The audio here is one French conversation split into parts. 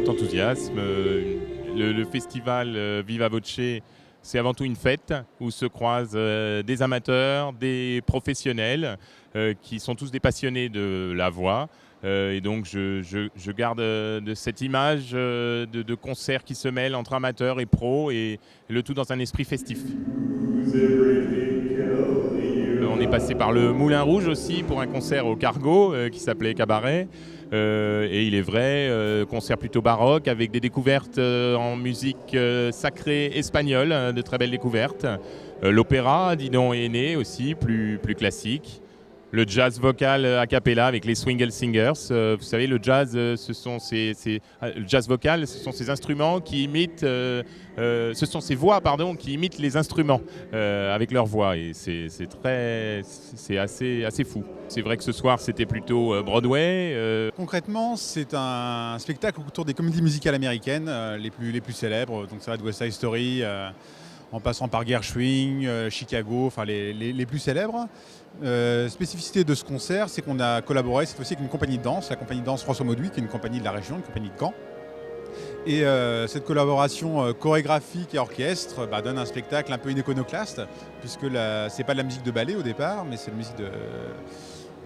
grand enthousiasme. Le festival Viva Voce, c'est avant tout une fête où se croisent des amateurs, des professionnels qui sont tous des passionnés de la voix. Et donc je garde de cette image de concerts qui se mêlent entre amateurs et pros, et le tout dans un esprit festif. On est passé par le Moulin Rouge aussi pour un concert au Cargo qui s'appelait Cabaret. Et il est vrai, concert plutôt baroque avec des découvertes en musique sacrée espagnole, de très belles découvertes. L'opéra, Didon est né aussi, plus classique. Le jazz vocal a cappella avec les Swingle Singers. Vous savez, le jazz, le jazz vocal, ce sont ces instruments qui imitent, ce sont ces voix, pardon, qui imitent les instruments avec leur voix. Et c'est assez fou. C'est vrai que ce soir, c'était plutôt Broadway. Concrètement, c'est un spectacle autour des comédies musicales américaines les plus célèbres. Donc ça va de West Side Story en passant par Gershwin, Chicago, enfin les plus célèbres. Spécificité de ce concert, c'est qu'on a collaboré cette fois-ci avec une compagnie de danse, la compagnie de danse François Mauduit, qui est une compagnie de la région, une compagnie de Caen. Et cette collaboration chorégraphique et orchestre donne un spectacle un peu iconoclaste, puisque c'est pas de la musique de ballet au départ, mais c'est de musique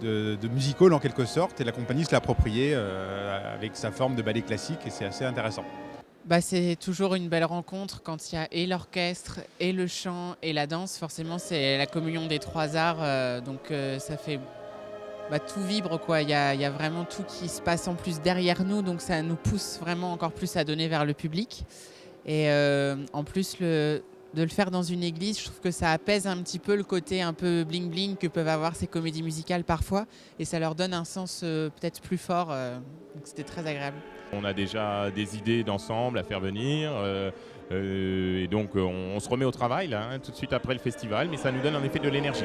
de musical en quelque sorte, et la compagnie se l'a appropriée avec sa forme de ballet classique, et c'est assez intéressant. C'est toujours une belle rencontre quand il y a et l'orchestre, et le chant, et la danse. Forcément, c'est la communion des trois arts, donc ça fait tout vibre, quoi. Il y a vraiment tout qui se passe en plus derrière nous, donc ça nous pousse vraiment encore plus à donner vers le public. Et en plus, de le faire dans une église, je trouve que ça apaise un petit peu le côté un peu bling-bling que peuvent avoir ces comédies musicales parfois, et ça leur donne un sens peut-être plus fort, donc c'était très agréable. On a déjà des idées d'ensemble à faire venir, et donc on se remet au travail là, tout de suite après le festival, mais ça nous donne en effet de l'énergie.